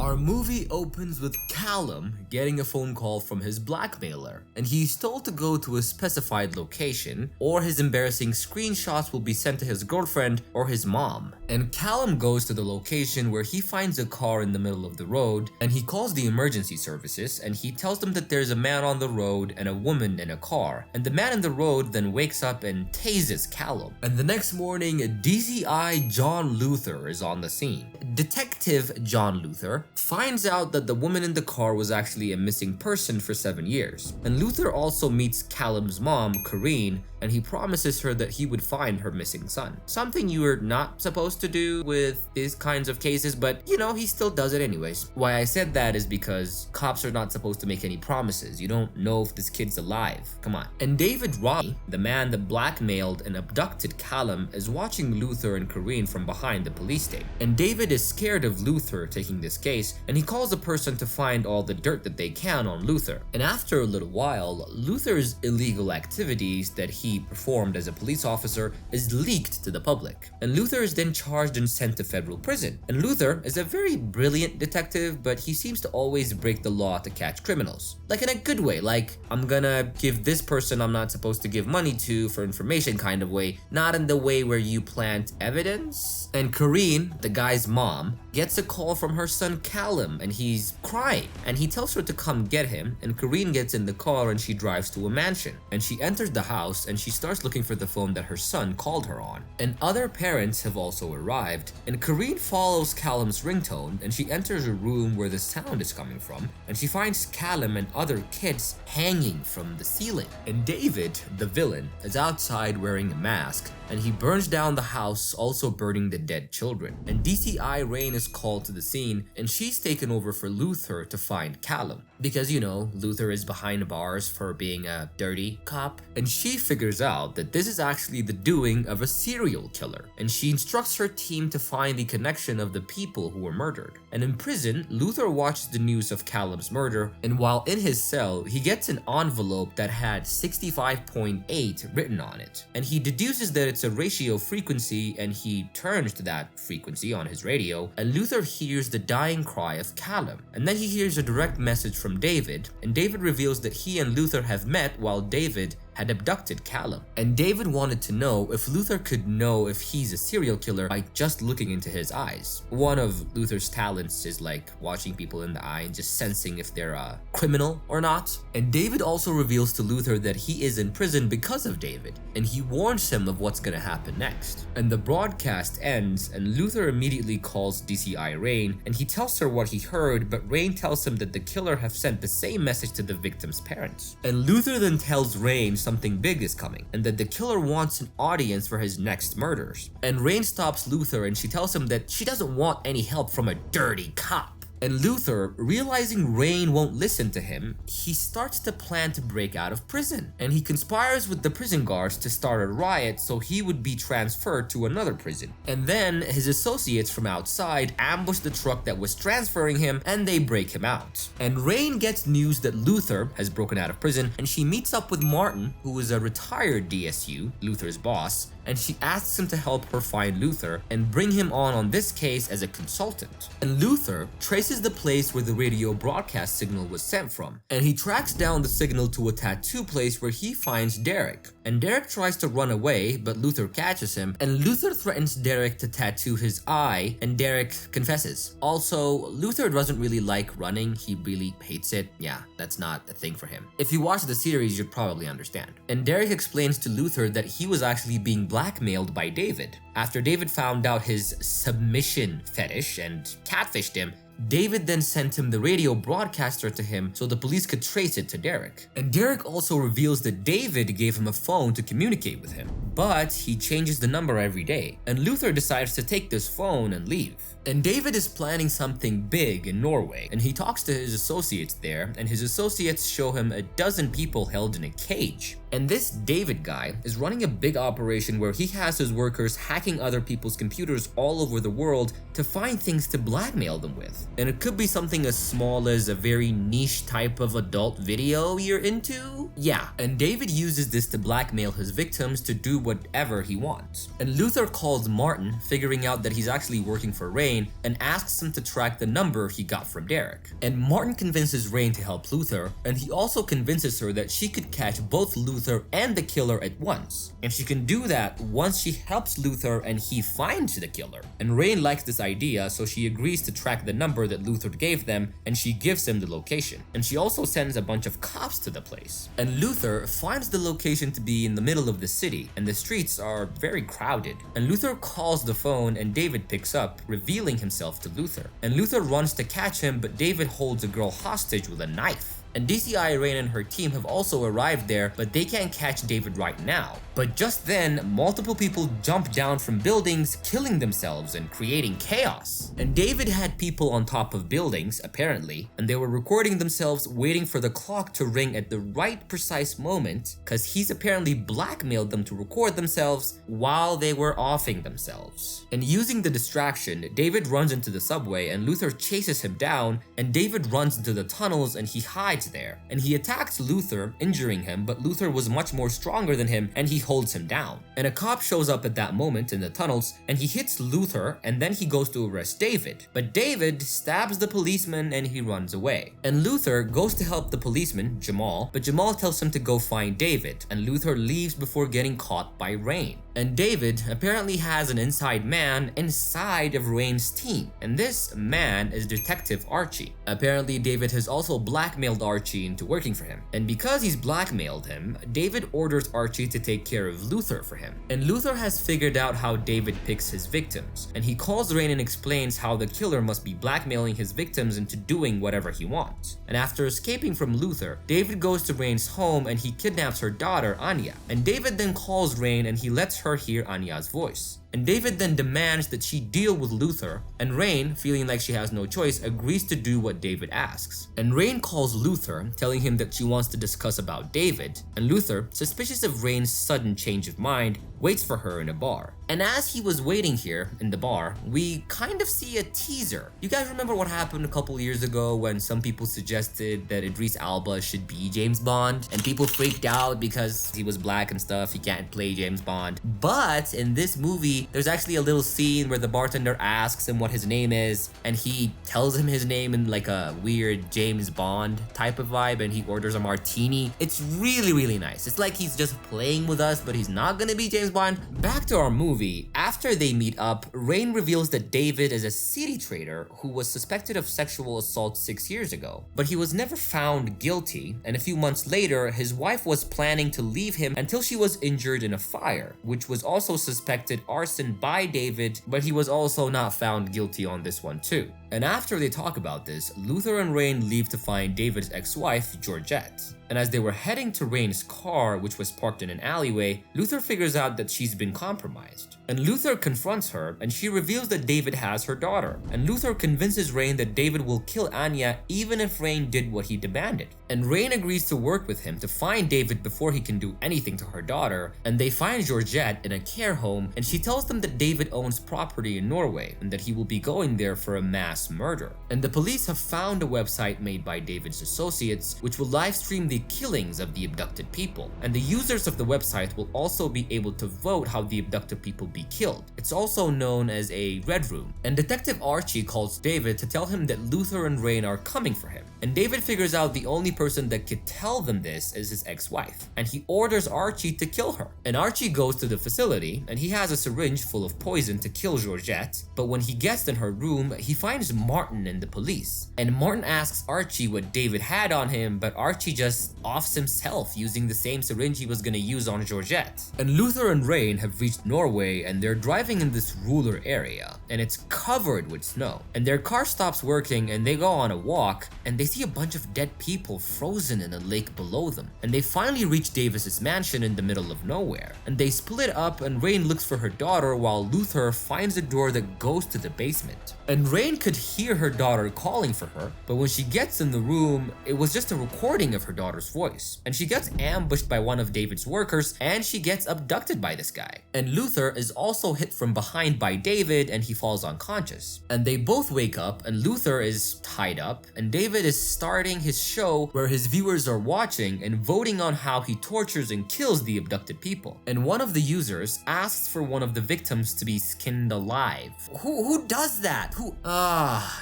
Our movie opens with Callum getting a phone call from his blackmailer, and he's told to go to a specified location or his embarrassing screenshots will be sent to his girlfriend or his mom. And Callum goes to the location where he finds a car in the middle of the road, and he calls the emergency services and he tells them that there's a man on the road and a woman in a car, and the man in the road then wakes up and tases Callum. And the next morning, DCI John Luther is on the scene. Detective John Luther finds out that the woman in the car was actually a missing person for 7 years. And Luther also meets Callum's mom, Corrine, and he promises her that he would find her missing son. Something you are not supposed to do with these kinds of cases, but you know, he still does it anyways. Why I said that is because cops are not supposed to make any promises. You don't know if this kid's alive. Come on. And David Rodney, the man that blackmailed and abducted Callum, is watching Luther and Corrine from behind the police tape. And David is scared of Luther taking this case, and he calls a person to find all the dirt that they can on Luther. And after a little while, Luther's illegal activities that he performed as a police officer is leaked to the public. And Luther is then charged and sent to federal prison. And Luther is a very brilliant detective, but he seems to always break the law to catch criminals. Like in a good way, like I'm gonna give this person I'm not supposed to give money to for information kind of way, not in the way where you plant evidence. And Corrine, the guy's mom, gets a call from her son Callum and he's crying. And he tells her to come get him, and Corrine gets in the car and she drives to a mansion. And she enters the house and she starts looking for the phone that her son called her on. And other parents have also arrived, and Corrine follows Callum's ringtone and she enters a room where the sound is coming from, and she finds Callum and other kids hanging from the ceiling. And David, the villain, is outside wearing a mask, and he burns down the house, also burning the dead children. And DCI Rain is called to the scene, and she's taken over for Luther to find Callum. Because, you know, Luther is behind bars for being a dirty cop, and she figures out that this is actually the doing of a serial killer, and she instructs her team to find the connection of the people who were murdered. And in prison, Luther watches the news of Callum's murder, and while in his cell, he gets an envelope that had 65.8 written on it. And he deduces that it's a ratio frequency, and he turns to that frequency on his radio, and Luther hears the dying cry of Callum. And then he hears a direct message from David, and David reveals that he and Luther have met while David had abducted Callum. And David wanted to know if Luther could know if he's a serial killer by just looking into his eyes. One of Luther's talents is like watching people in the eye and just sensing if they're a criminal or not. And David also reveals to Luther that he is in prison because of David, and he warns him of what's gonna happen next. And the broadcast ends, and Luther immediately calls DCI Rain, and he tells her what he heard, but Rain tells him that the killer have sent the same message to the victim's parents. And Luther then tells Rain something big is coming, and that the killer wants an audience for his next murders. And Rain stops Luther and she tells him that she doesn't want any help from a dirty cop. And Luther, realizing Rain won't listen to him, he starts to plan to break out of prison. And he conspires with the prison guards to start a riot so he would be transferred to another prison. And then his associates from outside ambush the truck that was transferring him, and they break him out. And Rain gets news that Luther has broken out of prison, and she meets up with Martin, who is a retired DSU, Luther's boss, and she asks him to help her find Luther and bring him on this case as a consultant. And Luther traces the place where the radio broadcast signal was sent from, and he tracks down the signal to a tattoo place where he finds Derek. And Derek tries to run away, but Luther catches him, and Luther threatens Derek to tattoo his eye, and Derek confesses. Also, Luther doesn't really like running, he really hates it. Yeah, that's not a thing for him. If you watch the series, you'd probably understand. And Derek explains to Luther that he was actually being blackmailed by David. After David found out his submission fetish and catfished him, David then sent him the radio broadcaster to him so the police could trace it to Derek. And Derek also reveals that David gave him a phone to communicate with him, but he changes the number every day. And Luther decides to take this phone and leave. And David is planning something big in Norway, and he talks to his associates there, and his associates show him a dozen people held in a cage. And this David guy is running a big operation where he has his workers hacking other people's computers all over the world to find things to blackmail them with. And it could be something as small as a very niche type of adult video you're into. Yeah, and David uses this to blackmail his victims to do whatever he wants. And Luther calls Martin, figuring out that he's actually working for Rain, and asks him to track the number he got from Derek. And Martin convinces Rain to help Luther, and he also convinces her that she could catch both Luther and the killer at once. And she can do that once she helps Luther and he finds the killer. And Rain likes this idea, so she agrees to track the number that Luther gave them, and she gives him the location. And she also sends a bunch of cops to the place. And Luther finds the location to be in the middle of the city, and the streets are very crowded. And Luther calls the phone, and David picks up, revealing himself to Luther. And Luther runs to catch him, but David holds a girl hostage with a knife. And DCI Rain and her team have also arrived there, but they can't catch David right now. But just then, multiple people jump down from buildings, killing themselves and creating chaos. And David had people on top of buildings, apparently, and they were recording themselves waiting for the clock to ring at the right precise moment, cause he's apparently blackmailed them to record themselves while they were offing themselves. And using the distraction, David runs into the subway and Luther chases him down, and David runs into the tunnels and he hides there. And he attacks Luther, injuring him, but Luther was much more stronger than him and he holds him down. And a cop shows up at that moment in the tunnels and he hits Luther, and then he goes to arrest David. But David stabs the policeman and he runs away. And Luther goes to help the policeman, Jamal, but Jamal tells him to go find David, and Luther leaves before getting caught by Rain. And David apparently has an inside man inside of Rain's team, and this man is Detective Archie. Apparently David has also blackmailed Archie into working for him, and because he's blackmailed him, David orders Archie to take care of Luther for him. And Luther has figured out how David picks his victims, and he calls Rain and explains how the killer must be blackmailing his victims into doing whatever he wants. And after escaping from Luther, David goes to Rain's home and he kidnaps her daughter, Anya. And David then calls Rain and he lets her hear Anya's voice. And David then demands that she deal with Luther, and Rain, feeling like she has no choice, agrees to do what David asks. And Rain calls Luther, telling him that she wants to discuss about David, and Luther, suspicious of Rain's sudden change of mind, waits for her in a bar. And as he was waiting here in the bar, we kind of see a teaser. You guys remember what happened a couple years ago when some people suggested that Idris Elba should be James Bond, and people freaked out because he was black and stuff, he can't play James Bond. But in this movie, there's actually a little scene where the bartender asks him what his name is, and he tells him his name in like a weird James Bond type of vibe, and he orders a martini. It's really, really nice. It's like he's just playing with us, but he's not gonna be James Bond. Back to our movie. After they meet up, Rain reveals that David is a city trader who was suspected of sexual assault 6 years ago, but he was never found guilty, and a few months later, his wife was planning to leave him until she was injured in a fire, which was also suspected arson by David, but he was also not found guilty on this one too. And after they talk about this, Luther and Rain leave to find David's ex-wife, Georgette. And as they were heading to Rain's car, which was parked in an alleyway, Luther figures out that she's been compromised. And Luther confronts her, and she reveals that David has her daughter. And Luther convinces Rain that David will kill Anya even if Rain did what he demanded. And Rain agrees to work with him to find David before he can do anything to her daughter. And they find Georgette in a care home, and she tells them that David owns property in Norway, and that he will be going there for a mass murder. And the police have found a website made by David's associates, which will live stream the killings of the abducted people. And the users of the website will also be able to vote how the abducted people be killed. It's also known as a red room. And Detective Archie calls David to tell him that Luther and Rain are coming for him. And David figures out the only person that could tell them this is his ex-wife, and he orders Archie to kill her. And Archie goes to the facility, and he has a syringe full of poison to kill Georgette, but when he gets in her room, he finds Martin and the police. And Martin asks Archie what David had on him, but Archie just offs himself using the same syringe he was gonna use on Georgette. And Luther and Rain have reached Norway, and they're driving in this rural area, and it's covered with snow. And their car stops working, and they go on a walk, and they see see a bunch of dead people frozen in a lake below them, and they finally reach Davis's mansion in the middle of nowhere. And they split up, and Rain looks for her daughter while Luther finds a door that goes to the basement. And Rain could hear her daughter calling for her, but when she gets in the room, it was just a recording of her daughter's voice. And she gets ambushed by one of David's workers, and she gets abducted by this guy. And Luther is also hit from behind by David, and he falls unconscious. And they both wake up, and Luther is tied up, and David is starting his show where his viewers are watching and voting on how he tortures and kills the abducted people. And one of the users asks for one of the victims to be skinned alive. Who does that?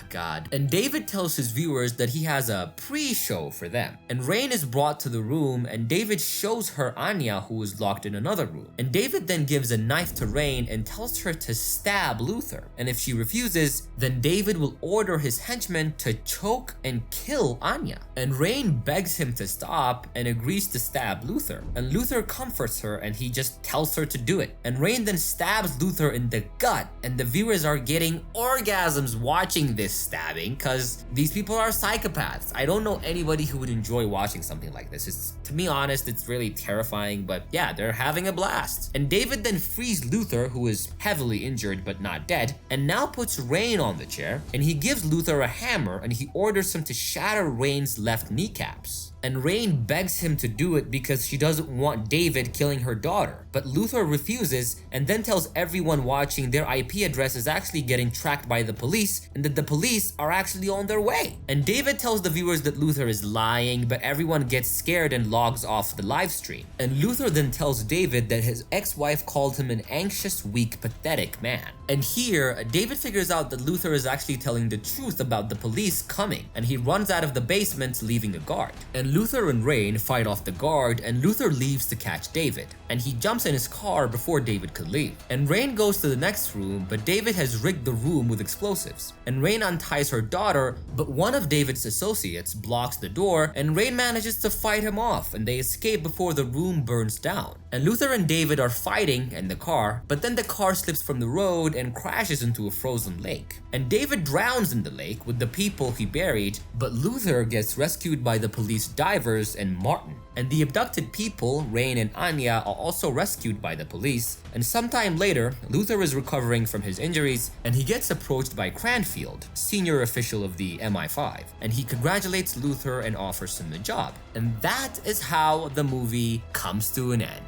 God. And David tells his viewers that he has a pre-show for them. And Rain is brought to the room, and David shows her Anya, who is locked in another room. And David then gives a knife to Rain and tells her to stab Luther. And if she refuses, then David will order his henchmen to choke and kill Anya. And Rain begs him to stop and agrees to stab Luther. And Luther comforts her, and he just tells her to do it. And Rain then stabs Luther in the gut, and the viewers are getting orgasms watching this stabbing because these people are psychopaths. I don't know anybody who would enjoy watching something like this. It's, to be honest, it's really terrifying, but yeah, they're having a blast. And David then frees Luther, who is heavily injured but not dead, and now puts Rain on the chair, and he gives Luther a hammer, and he orders him to shatter Rain's left kneecaps. And Rain begs him to do it because she doesn't want David killing her daughter. But Luther refuses and then tells everyone watching their IP address is actually getting tracked by the police and that the police are actually on their way. And David tells the viewers that Luther is lying, but everyone gets scared and logs off the live stream. And Luther then tells David that his ex-wife called him an anxious, weak, pathetic man. And here, David figures out that Luther is actually telling the truth about the police coming, and he runs out of the basement, leaving a guard. And Luther and Rain fight off the guard, and Luther leaves to catch David, and he jumps in his car before David could leave. And Rain goes to the next room, but David has rigged the room with explosives. And Rain unties her daughter, but one of David's associates blocks the door, and Rain manages to fight him off, and they escape before the room burns down. And Luther and David are fighting in the car, but then the car slips from the road and crashes into a frozen lake. And David drowns in the lake with the people he buried, but Luther gets rescued by the police divers and Martin. And the abducted people, Rain and Anya, are also rescued by the police. And sometime later, Luther is recovering from his injuries, and he gets approached by Cranfield, senior official of the MI5, and he congratulates Luther and offers him a job. And that is how the movie comes to an end.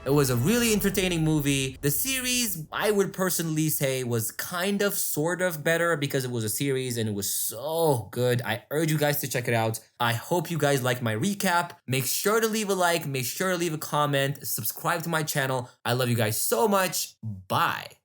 It was a really entertaining movie. The series, I would personally say, was kind of, sort of better because it was a series and it was so good. I urge you guys to check it out. I hope you guys liked my recap. Make sure to leave a like, make sure to leave a comment, subscribe to my channel. I love you guys so much. Bye.